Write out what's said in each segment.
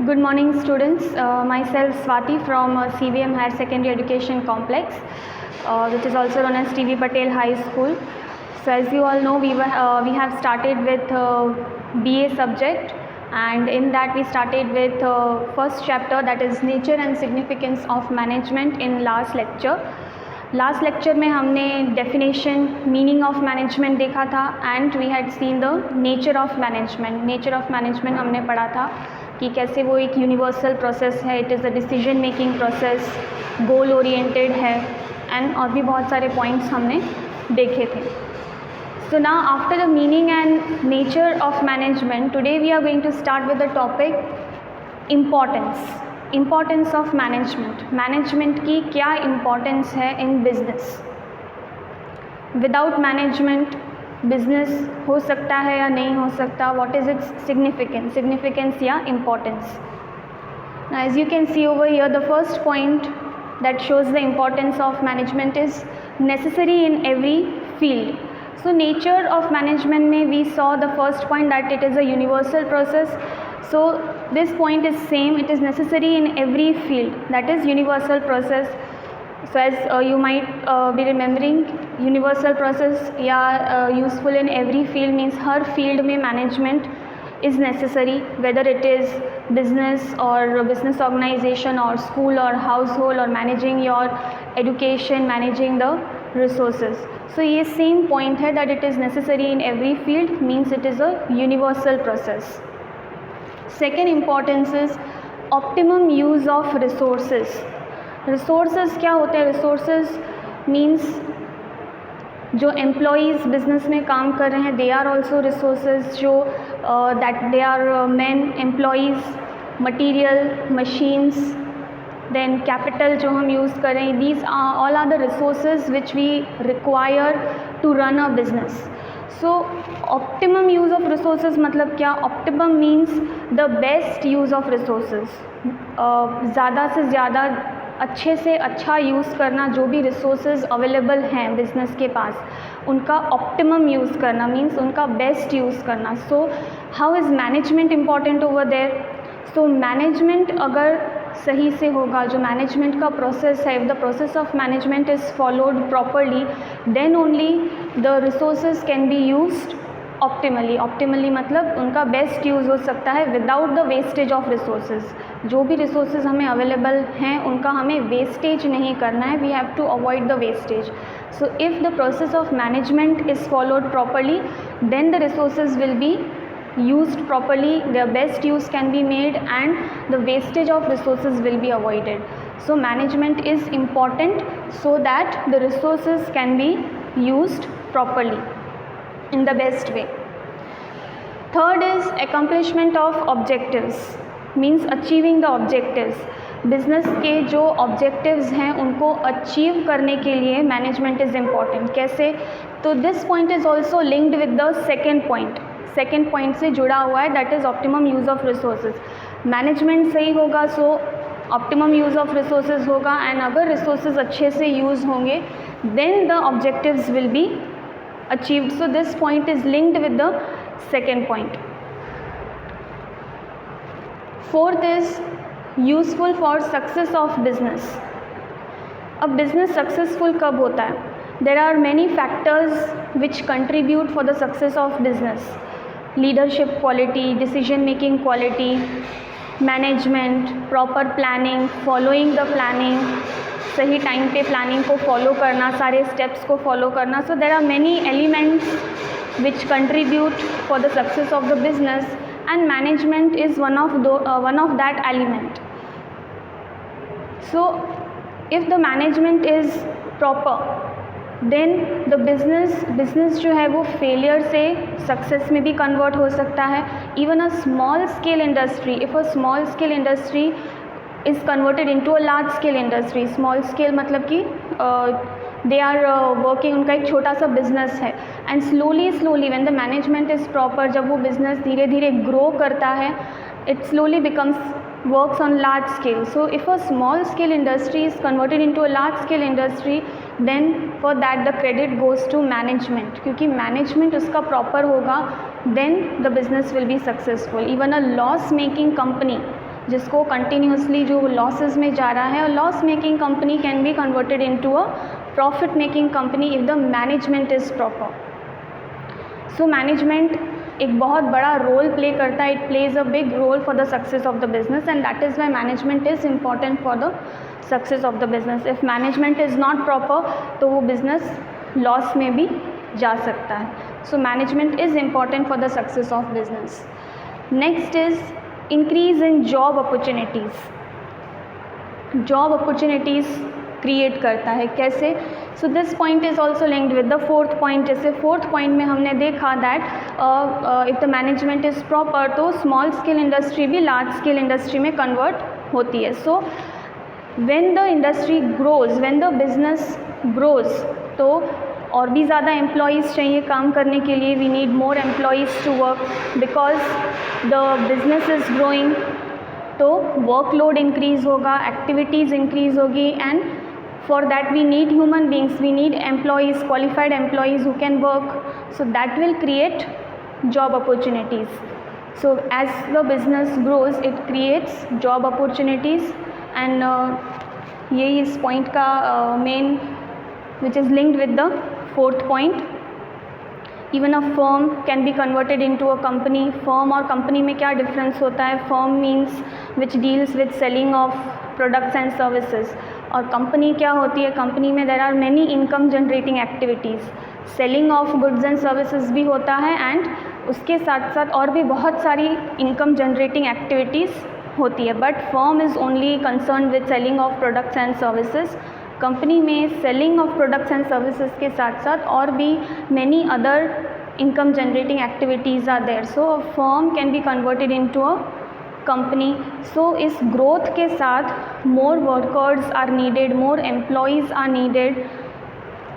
Good morning, students. Myself Swati from CVM Higher Secondary Education Complex, which is also known as TV Patel High School. So, as you all know, we have started with BA subject, and in that we started with first chapter, that is Nature and Significance of Management in last lecture. Last lecture में हमने definition meaning of management देखा था and we had seen the nature of management. Nature of management हमने पढ़ा था कि कैसे वो एक यूनिवर्सल प्रोसेस है, it is a decision making process, goal oriented है एंड और भी बहुत सारे पॉइंट्स हमने देखे थे. So now after the meaning and nature of management, today we are going to start with the topic importance of management की क्या importance है in business. Without management business हो सकता है या नहीं हो सकता, what is its significance या importance. Now as you can see over here, the first point that shows the importance of management is necessary in every field. So nature of management में we saw the first point that it is a universal process. So this point is same, it is necessary in every field, that is universal process. So as you might be remembering, universal process या useful in every field means her field में management is necessary, whether it is business or business organization or school or household or managing your education, managing the resources. So ये same point है that it is necessary in every field means it is a universal process. Second importance is optimum use of resources. Resources क्या होते हैं? Resources means जो employees business में काम कर रहे हैं, दे आर ऑल्सो रिसोर्सेज. जो that they are men employees, material, machines, then capital जो हम यूज़ कर रहे हैं, these all are the resources which we require to run a business. So optimum use of resources मतलब क्या? Optimum means the best use of resources. ज़्यादा से ज़्यादा अच्छे से अच्छा यूज़ करना, जो भी रिसोर्सेज अवेलेबल हैं बिज़नेस के पास उनका ऑप्टिमम यूज़ करना मीन्स उनका बेस्ट यूज़ करना. So how is management important over there? So management अगर सही से होगा, जो मैनेजमेंट का प्रोसेस है, if the process of management is followed properly then only the resources can be used optimally मतलब उनका बेस्ट यूज़ हो सकता है without the wastage of resources. जो भी रिसोर्सेज हमें अवेलेबल हैं उनका हमें वेस्टेज नहीं करना है, we have to avoid the wastage. So if the process of management is followed properly then the resources will be used properly, their best use can be made and the wastage of resources will be avoided. So management is important so that the resources can be used properly in the best way. Third is accomplishment of objectives, means achieving the objectives. Business के जो objectives हैं उनको achieve करने के लिए management is important. कैसे? तो this point is also linked with the second point से जुड़ा हुआ है, that is optimum use of resources. Management सही होगा so optimum use of resources होगा एंड अगर रिसोर्सेज अच्छे से यूज़ होंगे then the objectives will be achieved. So this point is linked with the second point. Fourth is useful for success of business. अब business successful कब होता है? There are many factors which contribute for the success of business. Leadership quality, decision making quality, management, proper planning, following the planning, सही time पे planning को follow करना, सारे steps को फॉलो करना. So there are many elements which contribute for the success of the business and management is one of that element. So if the management is proper then the business जो है वो failure से success में भी convert हो सकता है. Even a small scale industry, if a small scale industry is converted into a large scale industry, small scale मतलब कि दे आर वर्किंग, उनका एक छोटा सा बिजनेस है and slowly when the management is proper, जब वो बिज़नेस धीरे धीरे ग्रो करता है it slowly becomes works on large scale. So if a small scale industry is converted into a large scale industry then for that the credit goes to management, क्योंकि management उसका proper होगा then the business will be successful. Even a loss making company जिसको continuously जो losses में जा रहा है, और loss making company can be converted into a profit making company if the management is proper. So management एक बहुत बड़ा रोल प्ले करता है. It plays a big role for the success of the business, and that is why management is important for the success of the business. If management is not proper तो वो business loss में भी जा सकता है. सो management is important for the success of business. Next is increase in job opportunities. Job opportunities create करता है कैसे? सो this point is also linked with the fourth point. जैसे फोर्थ पॉइंट में हमने देखा that if the management is proper तो small scale industry भी large scale industry में कन्वर्ट होती है. So when the industry grows, when the business grows, तो और भी ज़्यादा एम्प्लॉयज़ चाहिए काम करने के लिए. We need more employees to work because the business is growing. तो वर्कलोड इंक्रीज़ होगा, एक्टिविटीज़ इंक्रीज़ होगी, and for that we need human beings, we need employees, qualified employees who can work. So that will create job opportunities. So as the business grows it creates job opportunities, and यही इस point का main which is linked with the fourth point. Even a firm can be converted into a company. Firm और company में क्या difference होता है? Firm means which deals with selling of products and services. और company क्या होती है? Company में there are many income generating activities. Selling of goods and services भी होता है, एंड उसके साथ साथ और भी बहुत सारी इनकम जनरेटिंग एक्टिविटीज़ होती है. But firm is only concern with selling of products and services. Company में selling of products and services के साथ साथ और भी many other income generating activities are there. So a firm can be converted into a company. So इस growth के साथ more workers are needed, more employees are needed,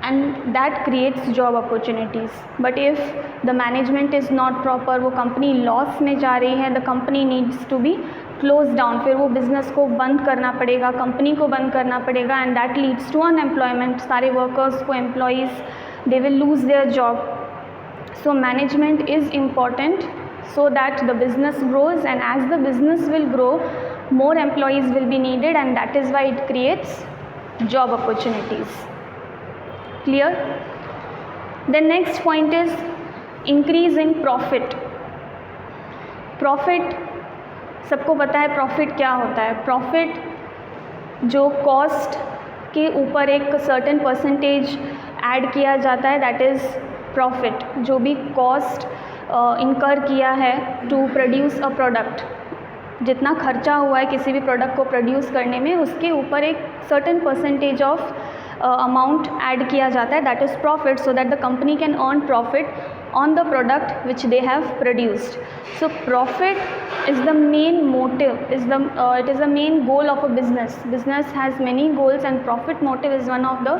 and that creates job opportunities. But if the management is not proper, वो company loss में जा रही है, the company needs to be close down. फिर वो बिज़नेस को बंद करना पड़ेगा, कंपनी को बंद करना पड़ेगा, and that leads to unemployment. सारे वर्कर्स को, employees, they will lose their job. So management is important so that the business grows, and as the business will grow more employees will be needed, and that is why it creates job opportunities. Clear? The next point is increase in profit. Profit सबको पता है profit क्या होता है. Profit जो cost के ऊपर एक सर्टेन परसेंटेज ऐड किया जाता है, दैट इज़ प्रॉफिट. जो भी कॉस्ट इनकर किया है टू प्रोड्यूस अ प्रोडक्ट, जितना खर्चा हुआ है किसी भी प्रोडक्ट को प्रोड्यूस करने में, उसके ऊपर एक certain percentage of amount add किया जाता है, that is profit, so that the company can earn profit on the product which they have produced. So profit is the main motive, it is the main goal of a business. Business has many goals, and profit motive is one of the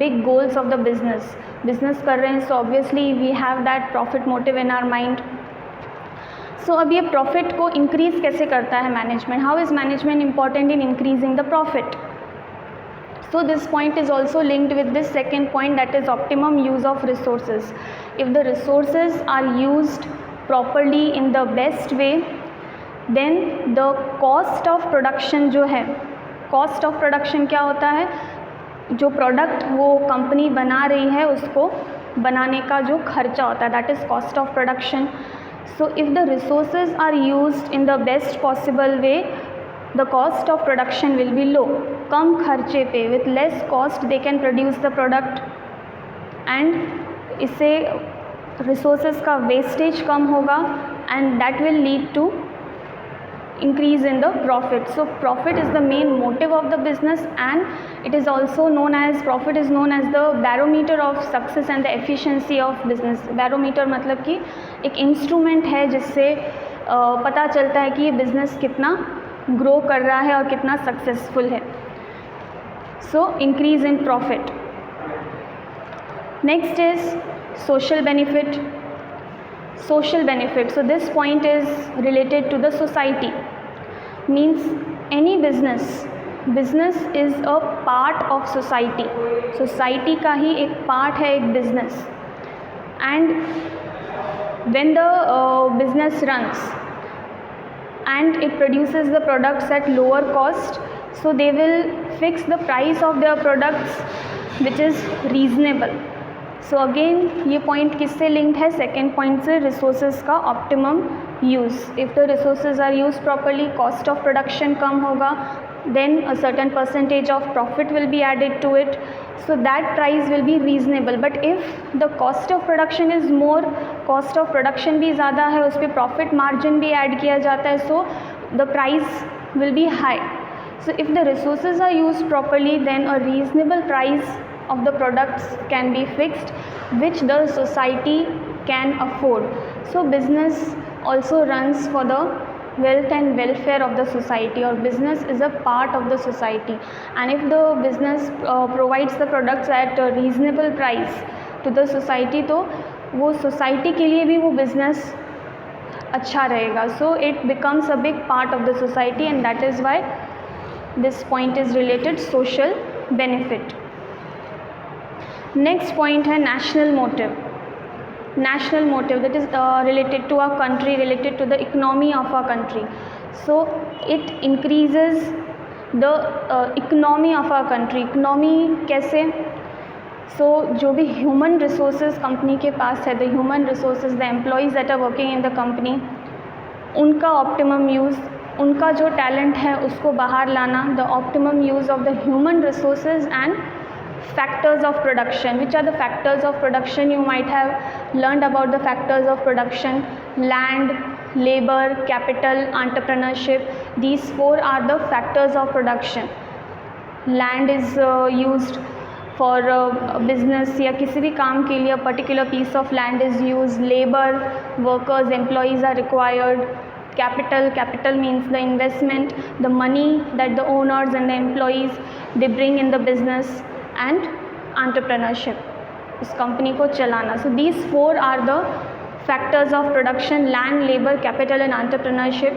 big goals of the business. Business कर रहे हैं, so obviously we have that profit motive in our mind. So अब ये profit को increase कैसे करता है management? How is management important in increasing the profit? So this point is also linked with this second point, that is optimum use of resources. If the resources are used properly in the best way, then the cost of production जो है, cost of production क्या होता है? जो product वो company बना रही है उसको बनाने का जो खर्चा होता है, that is cost of production. So if the resources are used in the best possible way, the cost of production will be low. कम खर्चे पे, with less cost they can produce the product, and इससे resources का wastage कम होगा, and that will lead to increase in the profit. So profit is the main motive of the business, and it is also known as, profit is known as the barometer of success and the efficiency of business. barometer मतलब कि एक instrument है जिससे पता चलता है कि ये business कितना ग्रो कर रहा है और कितना सक्सेसफुल है. So increase in profit. Next is social benefit. Social benefit, so this point is related to the society. Means any business is a part of society. Society का ही एक पार्ट है एक business, and when the business runs, and it produces the products at lower cost, so they will fix the price of their products which is reasonable. So again ये point किससे linked है? Second point से, resources का optimum use. If the resources are use properly, cost of production कम होगा, then a certain percentage of profit will be added to it, so that price will be reasonable. But if the cost of production is more, cost of production भी ज़्यादा है, उस पर profit margin भी add किया जाता है, so the price will be high. So if the resources are used properly, then a reasonable price of the products can be fixed, which the society can afford. So business also runs for the wealth and welfare of the society, or business is a part of the society, and if the business provides the products at a reasonable price to the society, तो वो society के लिए भी वो business अच्छा रहेगा. So it becomes a big part of the society, and that is why this point is related social benefit. Next point है national motive. National motive, that is related to our country, related to the economy of our country. So it increases the economy of our country. Economy कैसे? So जो भी human resources company के पास है, the human resources, the employees that are working in the company, उनका optimum use, उनका जो talent है उसको बाहर लाना, the optimum use of the human resources and factors of production. Which are the factors of production? You might have learned about the factors of production: land, labor, capital, entrepreneurship. These four are the factors of production. Land is used for business या किसी भी काम के लिए, a particular piece of land is used. Labor, workers, employees are required. Capital means the investment, the money that the owners and the employees they bring in the business. And entrepreneurship, उस company को चलाना. So these four are the factors of production: land, labor, capital and entrepreneurship.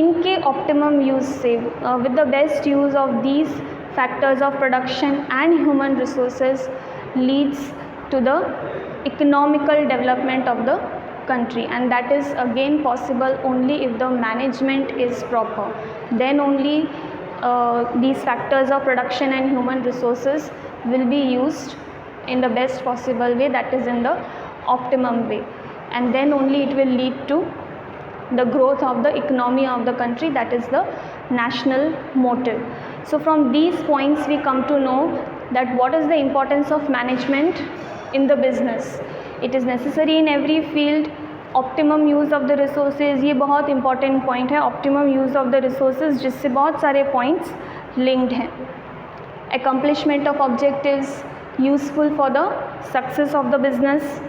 इनके optimum use से, with the best use of these factors of production and human resources, leads to the economical development of the country, and that is again possible only if the management is proper. Then only these factors of production and human resources will be used in the best possible way, that is in the optimum way, and then only it will lead to the growth of the economy of the country, that is the national motive. So from these points we come to know that what is the importance of management in the business. It is necessary in every field. Optimum use of the resources, ये बहुत important point है, optimum use of the resources, जिससे बहुत सारे points linked हैं. accomplishment of objectives, useful for the success of the business.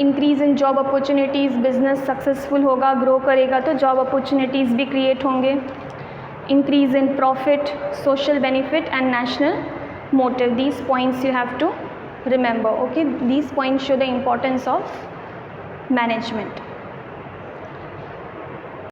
Increase in job opportunities, business successful होगा, grow करेगा तो जॉब अपॉर्चुनिटीज़ भी क्रिएट होंगे. Increase in profit, social benefit and national motive. These points you have to remember. Okay, these points show the importance of management.